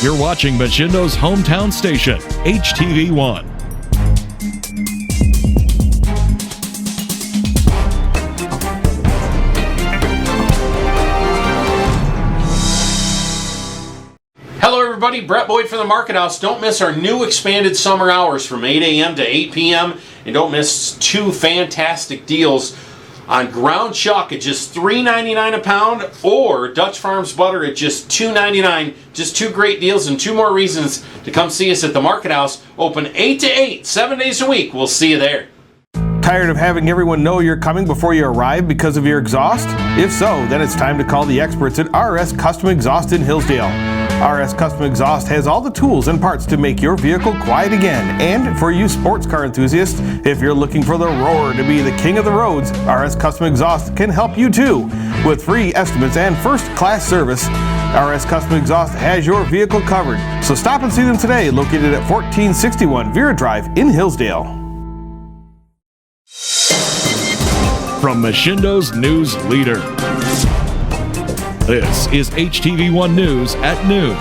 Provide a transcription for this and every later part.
You're watching M.H.S.A.A's hometown station, HTV1. Hello everybody, Brett Boyd from the Market House. Don't miss our new expanded summer hours from 8 a.m. to 8 p.m. And don't miss two fantastic deals on ground chuck at just $3.99 a pound or Dutch Farms butter at just $2.99. Just two great deals and two more reasons to come see us at the Market House. Open 8 to 8, 7 days a week. We'll see you there. Tired of having everyone know you're coming before you arrive because of your exhaust? If so, then it's time to call the experts at RS Custom Exhaust in Hillsdale. RS Custom Exhaust has all the tools and parts to make your vehicle quiet again. And for you sports car enthusiasts, if you're looking for the roar to be the king of the roads, RS Custom Exhaust can help you too. With free estimates and first-class service, RS Custom Exhaust has your vehicle covered. So stop and see them today, located at 1461 Vera Drive in Hillsdale. From M.H.S.A.A's news leader, this is HTV1 News at noon.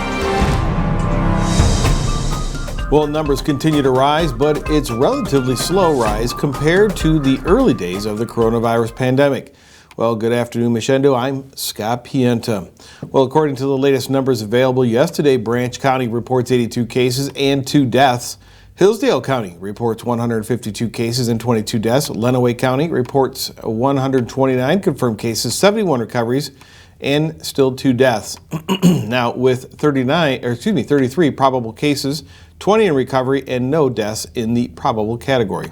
Well, numbers continue to rise, but it's relatively slow rise compared to the early days of the coronavirus pandemic. Well, good afternoon, M.H.S.A.A. I'm Scott PIENTA. Well, according to the latest numbers available yesterday, Branch County reports 82 cases and 2 deaths. Hillsdale County reports 152 cases and 22 deaths. Lenawee County reports 129 confirmed cases, 71 recoveries, and still 2 deaths. Now, with 33 probable cases, 20 in recovery, and no deaths in the probable category.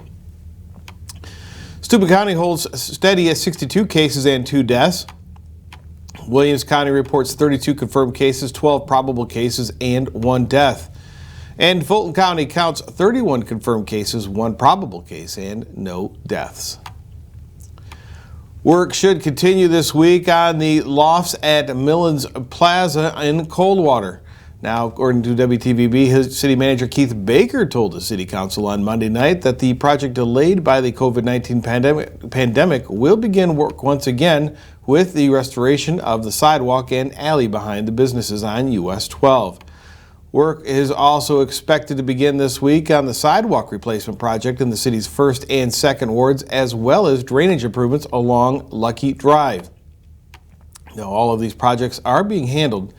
Steuben County holds steady at 62 cases and 2 deaths. Williams County reports 32 confirmed cases, 12 probable cases, and 1 death. And Fulton County counts 31 confirmed cases, 1 probable case, and no deaths. Work should continue this week on the lofts at Millen's Plaza in Coldwater. Now, according to WTVB, his city manager Keith Baker told the city council on Monday night that the project delayed by the COVID-19 pandemic will begin work once again with the restoration of the sidewalk and alley behind the businesses on US 12. Work is also expected to begin this week on the sidewalk replacement project in the city's 1st and 2nd wards, as well as drainage improvements along Lucky Drive. Now, all of these projects are being handled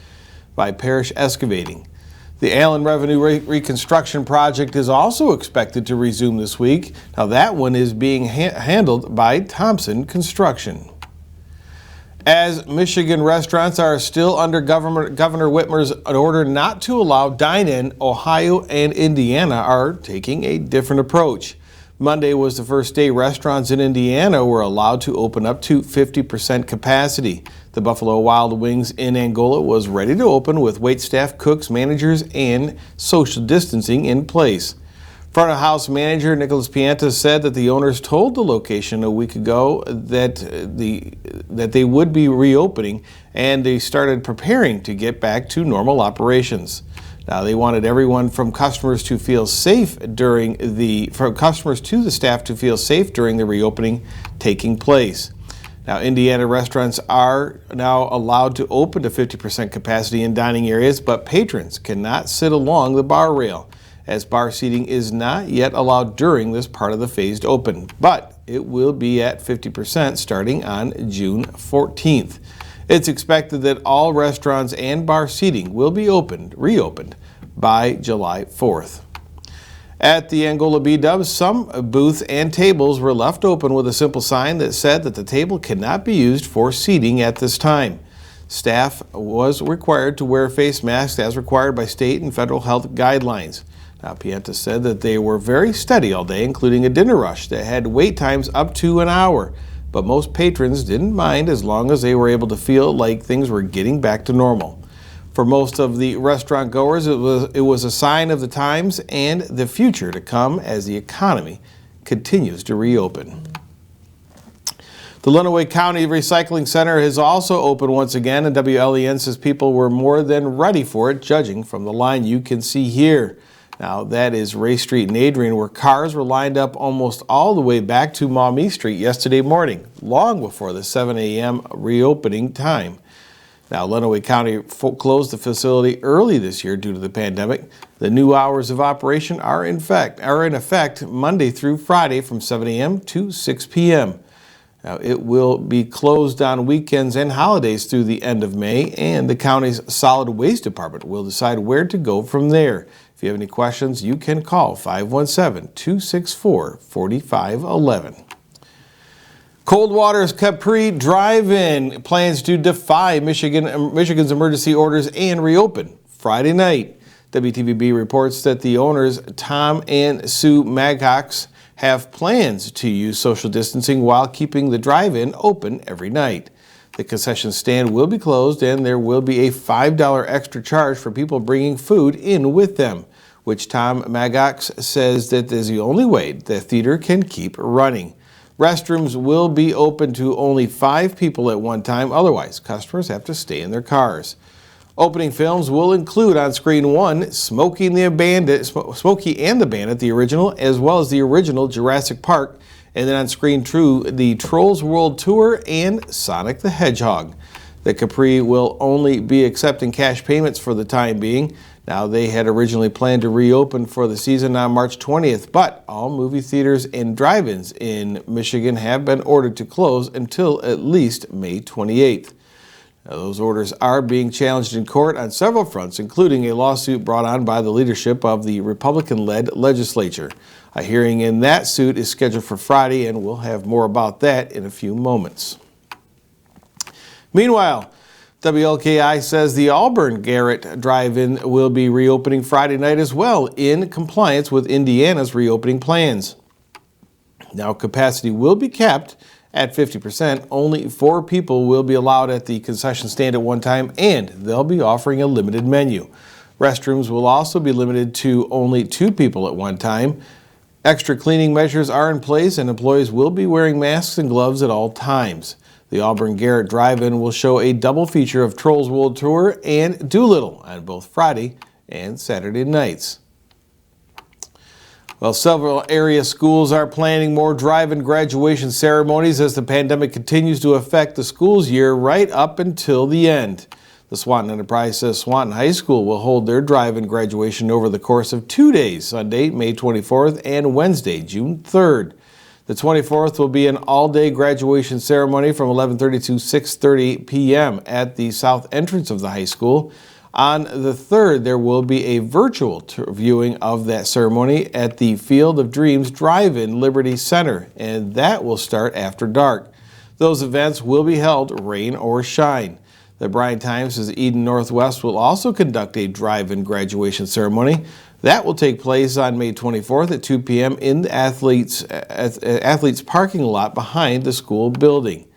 by Parish Excavating. The Allen Revenue Reconstruction Project is also expected to resume this week. Now, that one is being handled by Thompson Construction. As Michigan restaurants are still under Governor Whitmer's order not to allow dine-in, Ohio and Indiana are taking a different approach. Monday was the first day restaurants in Indiana were allowed to open up to 50% capacity. The Buffalo Wild Wings in Angola was ready to open with waitstaff, cooks, managers, and social distancing in place. Front of house manager Nicholas PIENTA said that the owners told the location a week ago that they would be reopening, and they started preparing to get back to normal operations. Now, they wanted everyone from customers to feel safe from customers to the staff to feel safe during the reopening taking place. Now, Indiana restaurants are now allowed to open to 50% capacity in dining areas, but patrons cannot sit along the bar rail, as bar seating is not yet allowed during this part of the phased open, but it will be at 50% starting on June 14th. It's expected that all restaurants and bar seating will be reopened by July 4th. At the Angola B-Dubs, some booths and tables were left open with a simple sign that said that the table cannot be used for seating at this time. Staff was required to wear face masks as required by state and federal health guidelines. Now, PIENTA said that they were very steady all day, including a dinner rush that had wait times up to an hour. But most patrons didn't mind as long as they were able to feel like things were getting back to normal. For most of the restaurant goers, it was a sign of the times and the future to come as the economy continues to reopen. The Lenawee County Recycling Center has also opened once again, and WLEN says people were more than ready for it, judging from the line you can see here. Now, that is Ray Street in Adrian, where cars were lined up almost all the way back to Maumee Street yesterday morning, long before the 7 a.m. reopening time. Now, Lenawee County closed the facility early this year due to the pandemic. The new hours of operation are in effect Monday through Friday from 7 a.m. to 6 p.m. Now, it will be closed on weekends and holidays through the end of May, and the county's solid waste department will decide where to go from there. If you have any questions, you can call 517-264-4511. Coldwater's CAPRI Drive-In plans to defy Michigan's emergency orders and reopen Friday night. WTVB reports that the owners, Tom and Sue Magcox, have plans to use social distancing while keeping the drive-in open every night. The concession stand will be closed and there will be a $5 extra charge for people bringing food in with them, which Tom Magcox says that is the only way the theater can keep running. Restrooms will be open to only 5 people at one time, otherwise customers have to stay in their cars. Opening films will include on screen 1, Smokey and the Bandit, the original, as well as the original Jurassic Park, and then on screen 2, the Trolls World Tour and Sonic the Hedgehog. The Capri will only be accepting cash payments for the time being. Now, they had originally planned to reopen for the season on March 20th, but all movie theaters and drive-ins in Michigan have been ordered to close until at least May 28th. Now, those orders are being challenged in court on several fronts, including a lawsuit brought on by the leadership of the Republican-led legislature. A hearing in that suit is scheduled for Friday, and we'll have more about that in a few moments. Meanwhile, WLKI says the AUBURN Garrett Drive-In will be reopening Friday night as well, in compliance with Indiana's reopening plans. Now, capacity will be capped at 50%. Only 4 people will be allowed at the concession stand at one time, and they'll be offering a limited menu. Restrooms will also be limited to only 2 people at one time. Extra cleaning measures are in place, and employees will be wearing masks and gloves at all times. The AUBURN Garrett Drive-In will show a double feature of Trolls World Tour and Doolittle on both Friday and Saturday nights. Well, several area schools are planning more drive-in graduation ceremonies as the pandemic continues to affect the school's year right up until the end. The Swanton Enterprise says Swanton High School will hold their drive-in graduation over the course of 2 days, Sunday, May 24th, and Wednesday, June 3rd. The 24th will be an all-day graduation ceremony from 11:30 to 6:30 p.m. at the south entrance of the high school. On the 3rd, there will be a virtual viewing of that ceremony at the Field of Dreams Drive-In Liberty Center, and that will start after dark. Those events will be held rain or shine. The Bryan Times says Eden Northwest will also conduct a drive-in graduation ceremony. That will take place on May 24th at 2 p.m. in the athletes parking lot behind the school building.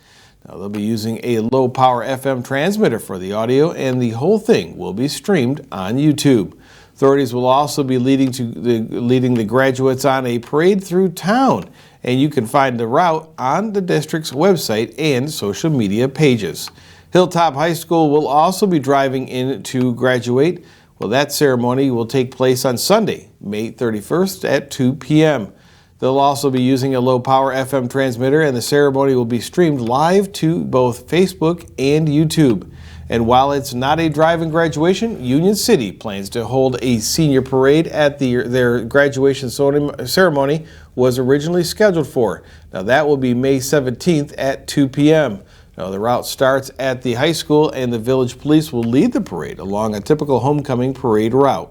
Now, they'll be using a low-power FM transmitter for the audio, and the whole thing will be streamed on YouTube. Authorities will also be leading the graduates on a parade through town, and you can find the route on the district's website and social media pages. Hilltop High School will also be driving in to graduate. Well, that ceremony will take place on Sunday, May 31st at 2 p.m. They'll also be using a low-power FM transmitter, and the ceremony will be streamed live to both Facebook and YouTube. And while it's not a drive-in graduation, Union City plans to hold a senior parade at their graduation ceremony was originally scheduled for. Now, that will be May 17th at 2 p.m. Now, the route starts at the high school, and the village police will lead the parade along a typical homecoming parade route.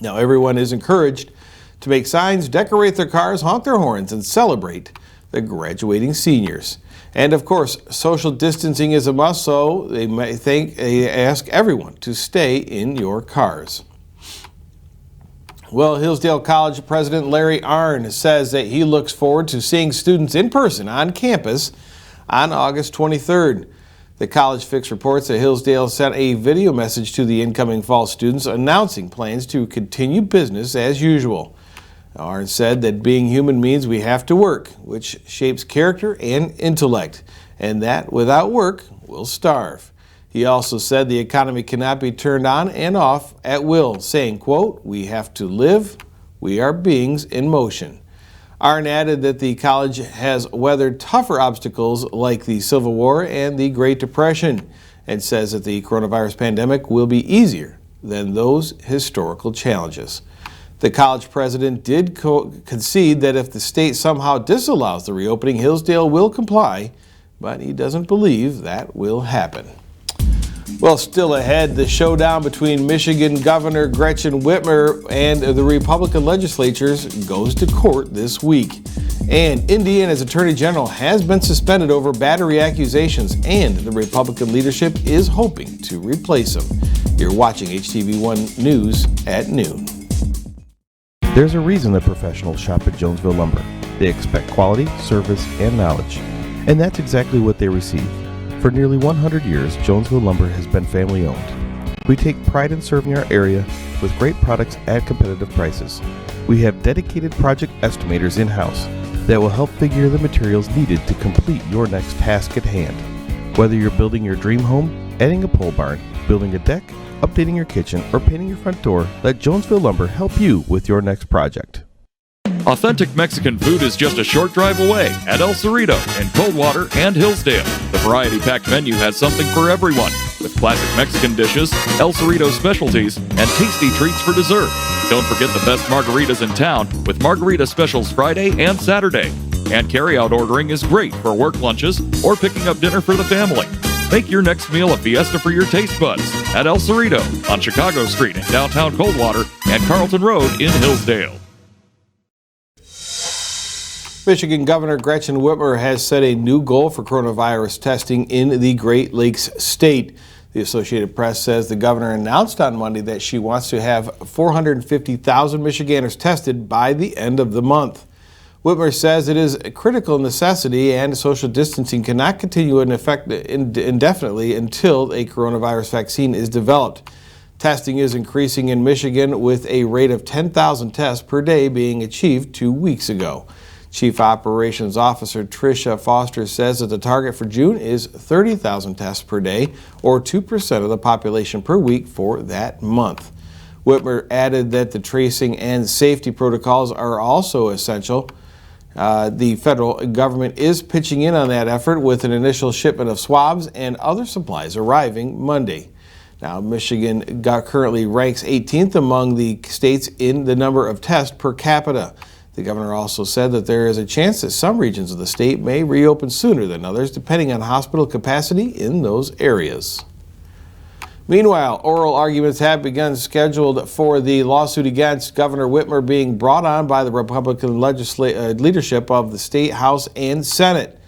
Now, everyone is encouraged to make signs, decorate their cars, honk their horns, and celebrate the graduating seniors. And of course, social distancing is a must, so they ask everyone to stay in your cars. Well, Hillsdale College President Larry Arnn says that he looks forward to seeing students in person on campus on August 23rd. The College Fix reports that Hillsdale sent a video message to the incoming fall students announcing plans to continue business as usual. Arnn said that being human means we have to work, which shapes character and intellect, and that without work, we'll starve. He also said the economy cannot be turned on and off at will, saying, quote, "We have to live. We are beings in motion." Arnn added that the college has weathered tougher obstacles like the Civil War and the Great Depression, and says that the coronavirus pandemic will be easier than those historical challenges. The college president did concede that if the state somehow disallows the reopening, Hillsdale will comply, but he doesn't believe that will happen. Well, still ahead, the showdown between Michigan Governor Gretchen Whitmer and the Republican legislatures goes to court this week. And Indiana's Attorney General has been suspended over battery accusations, and the Republican leadership is hoping to replace him. You're watching HTV1 News at noon. There's a reason that professionals shop at Jonesville Lumber. They expect quality, service, and knowledge. And that's exactly what they receive. For nearly 100 years, Jonesville Lumber has been family-owned. We take pride in serving our area with great products at competitive prices. We have dedicated project estimators in-house that will help figure the materials needed to complete your next task at hand. Whether you're building your dream home, adding a pole barn, building a deck, updating your kitchen, or painting your front door, let Jonesville Lumber help you with your next project. Authentic Mexican food is just a short drive away at El Cerrito in Coldwater and Hillsdale. The variety-packed menu has something for everyone, with classic Mexican dishes, El Cerrito specialties, and tasty treats for dessert. Don't forget the best margaritas in town with margarita specials Friday and Saturday. And carry-out ordering is great for work lunches or picking up dinner for the family. Make your next meal a fiesta for your taste buds at El Cerrito on Chicago Street in downtown Coldwater and Carlton Road in Hillsdale. Michigan Governor Gretchen Whitmer has set a new goal for coronavirus testing in the Great Lakes state. The Associated Press says the governor announced on Monday that she wants to have 450,000 Michiganders tested by the end of the month. Whitmer says it is a critical necessity and social distancing cannot continue in effect indefinitely until a coronavirus vaccine is developed. Testing is increasing in Michigan with a rate of 10,000 tests per day being achieved 2 weeks ago. Chief Operations Officer Tricia Foster says that the target for June is 30,000 tests per day, or 2% of the population per week for that month. Whitmer added that the tracing and safety protocols are also essential. The federal government is pitching in on that effort with an initial shipment of swabs and other supplies arriving Monday. Now, Michigan currently ranks 18th among the states in the number of tests per capita. The governor also said that there is a chance that some regions of the state may reopen sooner than others, depending on hospital capacity in those areas. Meanwhile, oral arguments have begun scheduled for the lawsuit against Governor Whitmer being brought on by the Republican leadership of the State House and Senate.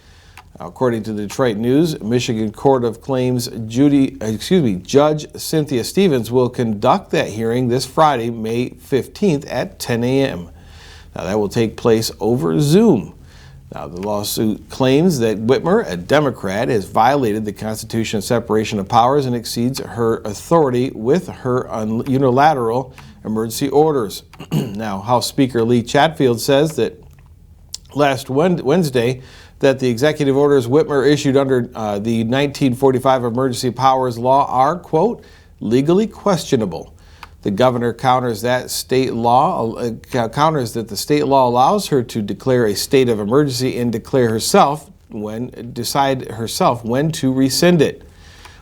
According to the Detroit News, Michigan Court of Claims Judge Cynthia Stevens will conduct that hearing this Friday, May 15th at 10 a.m. Now, that will take place over Zoom. Now, the lawsuit claims that Whitmer, a Democrat, has violated the Constitution of separation of powers and exceeds her authority with her unilateral emergency orders. Now, House Speaker Lee Chatfield says that last Wednesday that the executive orders Whitmer issued under the 1945 Emergency Powers Law are, quote, legally questionable. The governor counters that the state law allows her to declare a state of emergency and decide herself when to rescind it.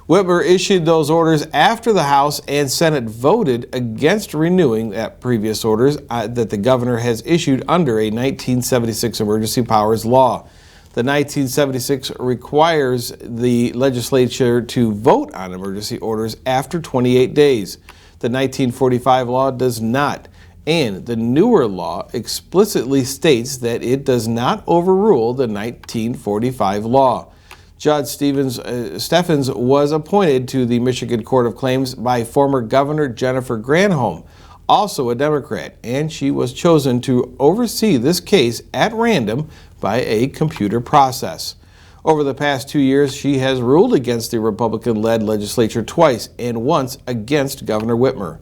Whitmer issued those orders after the House and Senate voted against renewing that previous orders that the governor has issued under a 1976 Emergency Powers Law. The 1976 requires the legislature to vote on emergency orders after 28 days. The 1945 law does not, and the newer law explicitly states that it does not overrule the 1945 law. Judge Steffens was appointed to the Michigan Court of Claims by former Governor Jennifer Granholm, also a Democrat, and she was chosen to oversee this case at random by a computer process. Over the past 2 years, she has ruled against the Republican-led legislature twice and once against Governor Whitmer.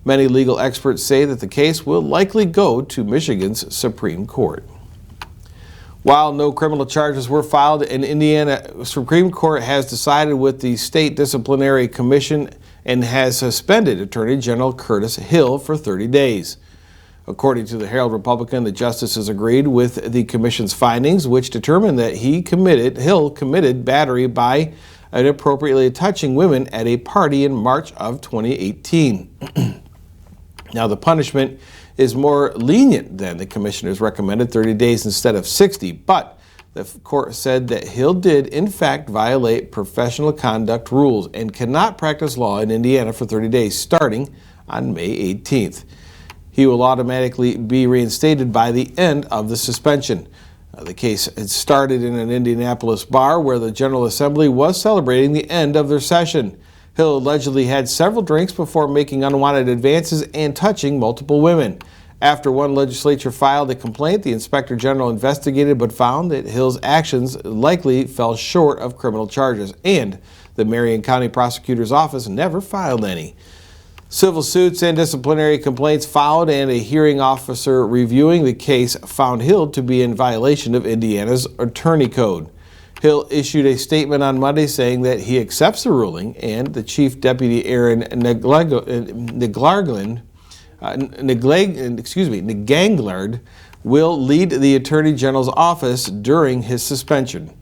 Many legal experts say that the case will likely go to Michigan's Supreme Court. While no criminal charges were filed, an Indiana Supreme Court has decided with the State Disciplinary Commission and has suspended Attorney General Curtis Hill for 30 days. According to the Herald-Republican, the justices agreed with the commission's findings, which determined that Hill committed battery by inappropriately touching women at a party in March of 2018. Now, the punishment is more lenient than the commissioners recommended, 30 days instead of 60, but the court said that Hill did, in fact, violate professional conduct rules and cannot practice law in Indiana for 30 days, starting on May 18th. He will automatically be reinstated by the end of the suspension. The case had started in an Indianapolis bar where the General Assembly was celebrating the end of their session. Hill allegedly had several drinks before making unwanted advances and touching multiple women. After one legislature filed a complaint, the Inspector General investigated but found that Hill's actions likely fell short of criminal charges, and the Marion County Prosecutor's Office never filed any. Civil suits and disciplinary complaints followed, and a hearing officer reviewing the case found Hill to be in violation of Indiana's attorney code. Hill issued a statement on Monday saying that he accepts the ruling, and the Chief Deputy Aaron Neganglard will lead the Attorney General's office during his suspension.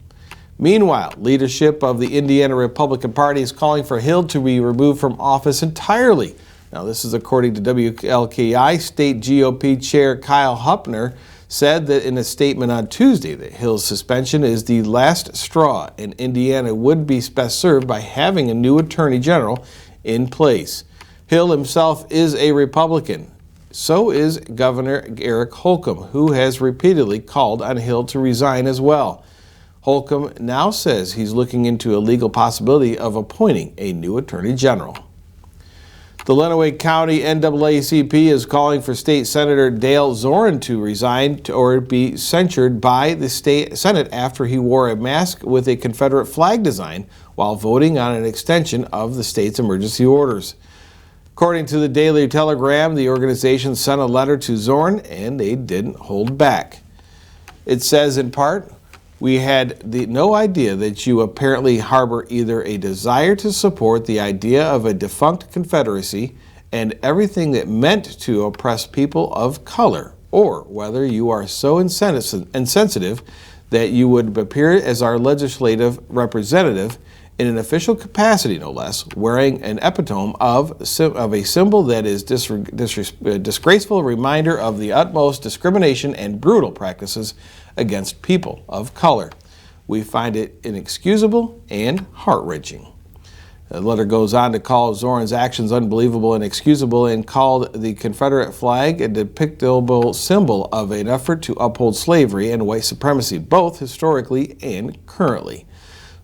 Meanwhile, leadership of the Indiana Republican Party is calling for Hill to be removed from office entirely. Now, this is according to WLKI. State G.O.P. Chair Kyle Huppner said that in a statement on Tuesday that Hill's suspension is the last straw, and Indiana would be best served by having a new Attorney General in place. Hill himself is a Republican. So is Governor Eric Holcomb, who has repeatedly called on Hill to resign as well. Holcomb now says he's looking into a legal possibility of appointing a new Attorney General. The Lenawee County N.A.A.C.P is calling for State Senator Dale Zorn to resign or be censured by the state Senate after he wore a mask with a Confederate flag design while voting on an extension of the state's emergency orders. According to the Daily Telegram, the organization sent a letter to Zorn, and they didn't hold back. It says in part, "We had no idea that you apparently harbor either a desire to support the idea of a defunct Confederacy and everything that meant to oppress people of color, or whether you are so insensitive that you would appear as our legislative representative in an official capacity, no less, wearing an epitome of a symbol that is disgraceful reminder of the utmost discrimination and brutal practices against people of color. We find it inexcusable and heart-wrenching." The letter goes on to call Zorn's actions unbelievable and inexcusable and called the Confederate flag a depictable symbol of an effort to uphold slavery and white supremacy, both historically and currently.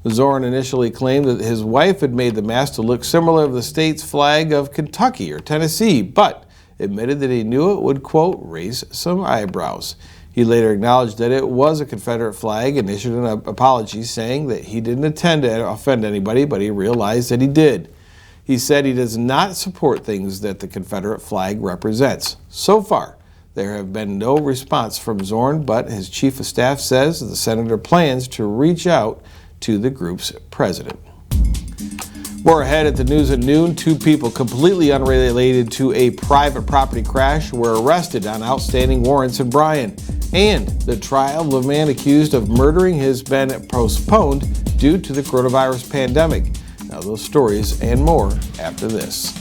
Zorn initially claimed that his wife had made the mask to look similar to the state's flag of Kentucky or Tennessee, but admitted that he knew it would, quote, raise some eyebrows. He later acknowledged that it was a Confederate flag and issued an apology, saying that he didn't intend to offend anybody, but he realized that he did. He said he does not support things that the Confederate flag represents. So far, there have been no response from Zorn, but his chief of staff says the senator plans to reach out to the group's president. More ahead at the news at noon, 2 people completely unrelated to a private property crash were arrested on outstanding warrants in Bryan. And the trial of a man accused of murdering has been postponed due to the coronavirus pandemic. Now those stories and more after this.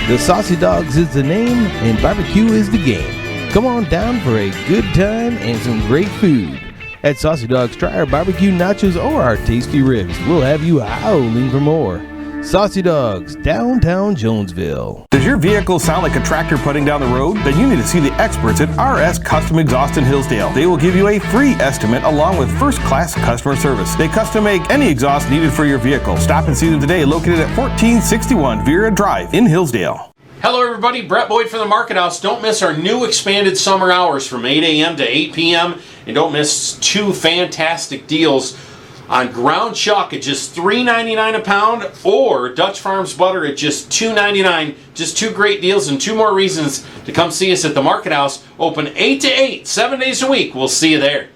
The Saucy Dogs is the name and barbecue is the game. Come on down for a good time and some great food. At Saucy Dogs, try our barbecue nachos or our tasty ribs. We'll have you howling for more. Saucy Dogs, downtown Jonesville. Does your vehicle sound like a tractor putting down the road? Then you need to see the experts at RS Custom Exhaust in Hillsdale. They will give you a free estimate along with first-class customer service. They custom make any exhaust needed for your vehicle. Stop and see them today, located at 1461 Vera Drive in Hillsdale. Hello everybody, Brett Boyd from the Market House. Don't miss our new expanded summer hours from 8 a.m. to 8 p.m. And don't miss 2 fantastic deals on ground chuck at just $3.99 a pound or Dutch Farms butter at just $2.99. Just 2 great deals and 2 more reasons to come see us at the Market House. Open 8 to 8, 7 days a week. We'll see you there.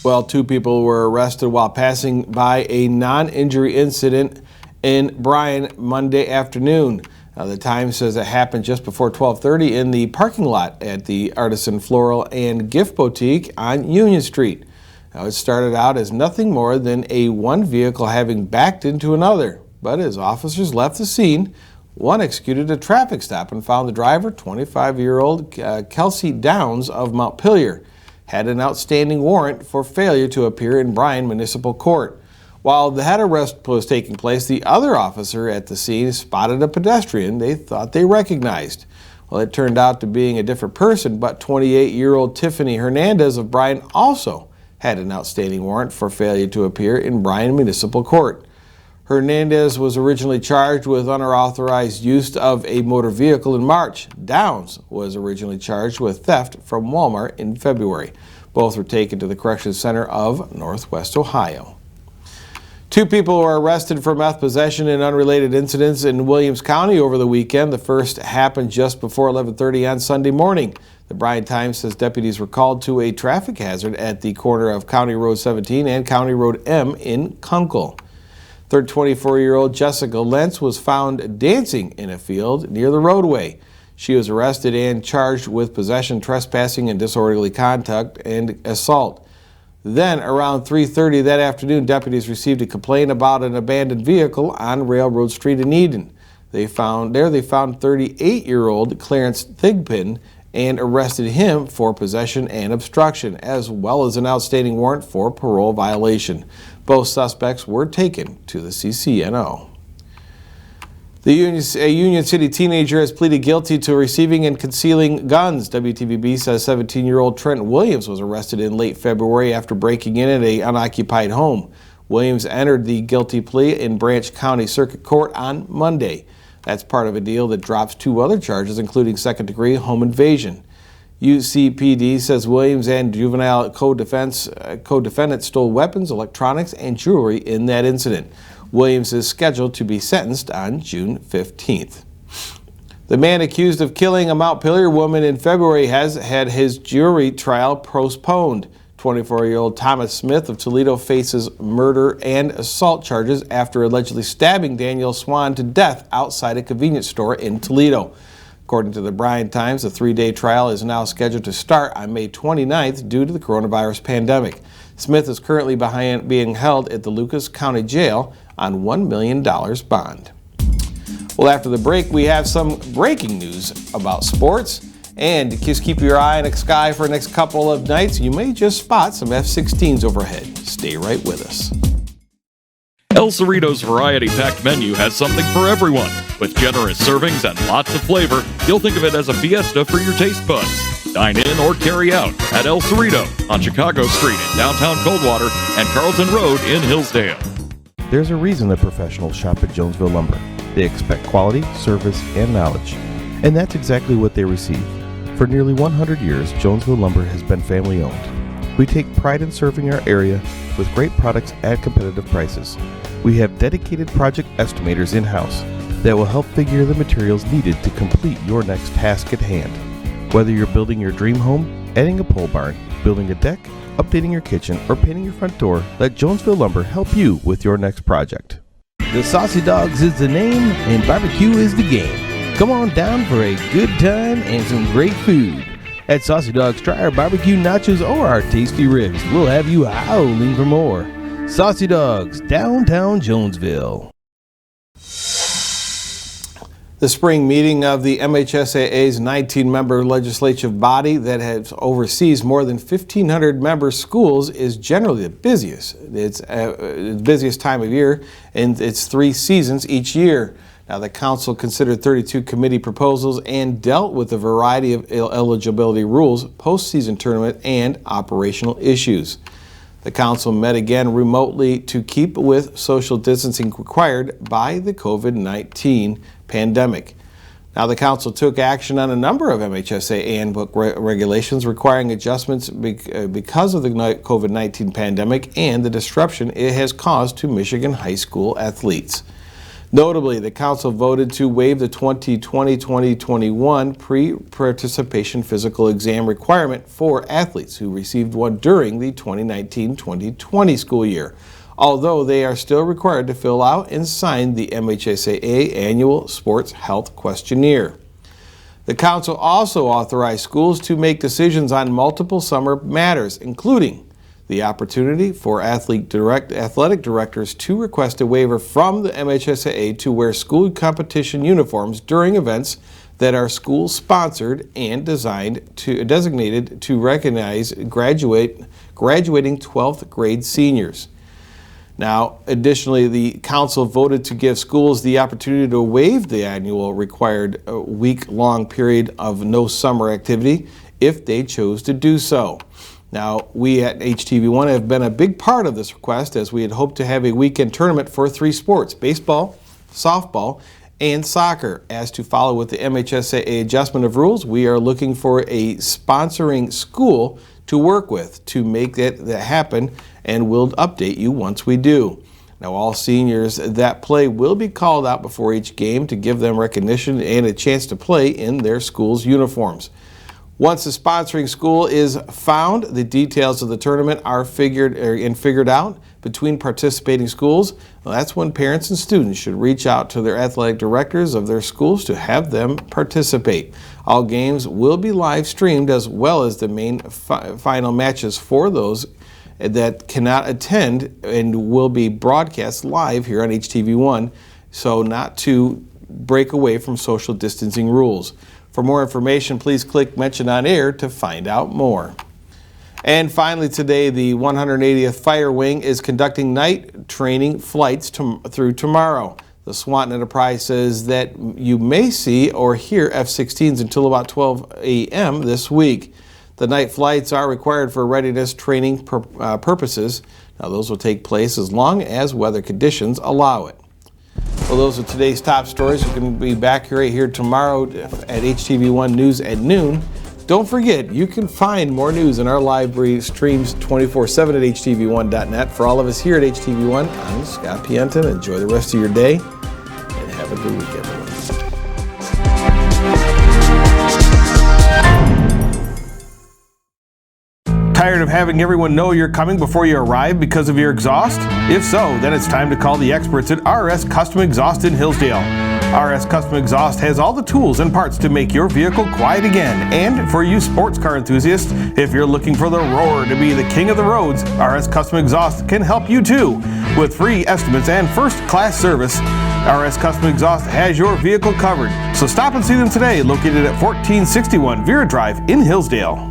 Well, 2 people were arrested while passing by a non-injury incident in Bryan Monday afternoon. The Times says it happened just before 12:30 in the parking lot at the Artisan Floral and Gift Boutique on Union Street. Now, it started out as nothing more than one vehicle having backed into another, but as officers left the scene, one executed a traffic stop and found the driver, 25-year-old Kelsey Downs of Montpelier, had an outstanding warrant for failure to appear in Bryan Municipal Court. While that arrest was taking place, the other officer at the scene spotted a pedestrian they thought they recognized. Well, it turned out to being a different person, but 28-year-old Tiffany Hernandez of Bryan also had an outstanding warrant for failure to appear in Bryan Municipal Court. Hernandez was originally charged with unauthorized use of a motor vehicle in March. Downs was originally charged with theft from Walmart in February. Both were taken to the Corrections Center of Northwest Ohio. 2 people were arrested for meth possession in unrelated incidents in Williams County over the weekend. The first happened just before 11:30 on Sunday morning. The Bryan Times says deputies were called to a traffic hazard at the corner of County Road 17 and County Road M in Kunkel. 24-year-old Jessica Lentz was found dancing in a field near the roadway. She was arrested and charged with possession, trespassing, and disorderly conduct and assault. Then, around 3:30 that afternoon, deputies received a complaint about an abandoned vehicle on Railroad Street in Eden. They found 38-year-old Clarence Thigpen and arrested him for possession and obstruction, as well as an outstanding warrant for parole violation. Both suspects were taken to the CCNO. A Union City teenager has pleaded guilty to receiving and concealing guns. WTVB says 17-year-old Trent Williams was arrested in late February after breaking in at an unoccupied home. Williams entered the guilty plea in Branch County Circuit Court on Monday. That's part of a deal that drops 2 other charges, including second-degree home invasion. UCPD says Williams and juvenile co-defendant stole weapons, electronics, and jewelry in that incident. Williams is scheduled to be sentenced on June 15th. The man accused of killing a Montpelier woman in February has had his jury trial postponed. 24-year-old Thomas Smith of Toledo faces murder and assault charges after allegedly stabbing Danielle Swan to death outside a convenience store in Toledo. According to the Bryan Times, the 3-day trial is now scheduled to start on May 29th due to the coronavirus pandemic. Smith is currently being held at the Lucas County Jail on $1 million bond. Well, after the break, we have some breaking news about sports. And just keep your eye on the sky for the next couple of nights. You may just spot some F-16s overhead. Stay right with us. El Cerrito's variety-packed menu has something for everyone. With generous servings and lots of flavor, you'll think of it as a fiesta for your taste buds. Dine in or carry out at El Cerrito on Chicago Street in downtown Coldwater and Carlton Road in Hillsdale. There's a reason that professionals shop at Jonesville Lumber. They expect quality, service, and knowledge. And that's exactly what they receive. For nearly 100 years, Jonesville Lumber has been family-owned. We take pride in serving our area with great products at competitive prices. We have dedicated project estimators in-house that will help figure the materials needed to complete your next task at hand. Whether you're building your dream home, adding a pole barn, building a deck, updating your kitchen, or painting your front door, let Jonesville Lumber help you with your next project. The Saucy Dogs is the name and barbecue is the game. Come on down for a good time and some great food. At Saucy Dogs, try our barbecue nachos or our tasty ribs. We'll have you howling for more. Saucy Dogs, downtown Jonesville. The spring meeting of the M.H.S.A.A's 19-member legislative body that oversees more than 1,500 member schools is generally the busiest. It's the busiest time of year, and it's 3 seasons each year. Now, the council considered 32 committee proposals and dealt with a variety of eligibility rules, postseason tournament, and operational issues. The council met again remotely to keep with social distancing required by the COVID-19 pandemic. Now, the council took action on a number of M.H.S.A.A. handbook regulations requiring adjustments because of the COVID-19 pandemic and the disruption it has caused to Michigan high school athletes. Notably, the council voted to waive the 2020-2021 pre-participation physical exam requirement for athletes who received one during the 2019-2020 school year, although they are still required to fill out and sign the M.H.S.A.A. annual sports health questionnaire. The council also authorized schools to make decisions on multiple summer matters, including the opportunity for athletic directors to request a waiver from the M.H.S.A.A. to wear school competition uniforms during events that are school-sponsored and designated to recognize graduating 12th grade seniors. Now, additionally, the council voted to give schools the opportunity to waive the annual required week-long period of no summer activity if they chose to do so. Now, we at HTV1 have been a big part of this request, as we had hoped to have a weekend tournament for 3 sports: baseball, softball, and soccer. As to follow with the M.H.S.A.A. adjustment of rules, we are looking for a sponsoring school to work with to make that happen, and we'll update you once we do. Now, all seniors that play will be called out before each game to give them recognition and a chance to play in their school's uniforms. Once the sponsoring school is found, the details of the tournament are figured out between participating schools. Well, that's when parents and students should reach out to their athletic directors of their schools to have them participate. All games will be live streamed, as well as the main final matches for those that cannot attend, and will be broadcast live here on HTV1, so not to break away from social distancing rules. For more information, please click Mention on Air to find out more. And finally today, the 180th Fire Wing is conducting night training flights through tomorrow. The Swanton Enterprise says that you may see or hear F-16s until about 12 a.m. this week. The night flights are required for readiness training purposes. Now, those will take place as long as weather conditions allow it. Well, those are today's top stories. You can be back right here tomorrow at HTV1 News at noon. Don't forget, you can find more news in our live streams 24/7 at htv1.net. For all of us here at HTV1, I'm Scott PIENTA. Enjoy the rest of your day and have a good week, everyone. Tired of having everyone know you're coming before you arrive because of your exhaust? If so, then it's time to call the experts at R.S. Custom Exhaust in Hillsdale. R.S. Custom Exhaust has all the tools and parts to make your vehicle quiet again. And for you sports car enthusiasts, if you're looking for the roar to be the king of the roads, R.S. Custom Exhaust can help you too. With free estimates and first-class service, R.S. Custom Exhaust has your vehicle covered. So stop and see them today, located at 1461 Vera Drive in Hillsdale.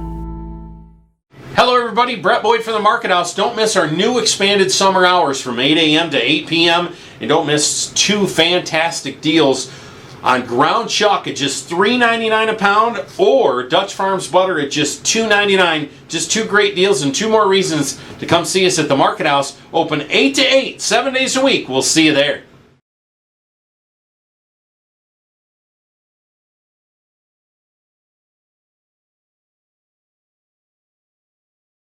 Hello everybody, Brett Boyd from the Market House. Don't miss our new expanded summer hours from 8 a.m. to 8 p.m. And don't miss 2 fantastic deals on ground chuck at just $3.99 a pound, or Dutch Farms butter at just $2.99. Just 2 great deals and 2 more reasons to come see us at the Market House. Open 8 to 8, 7 days a week. We'll see you there.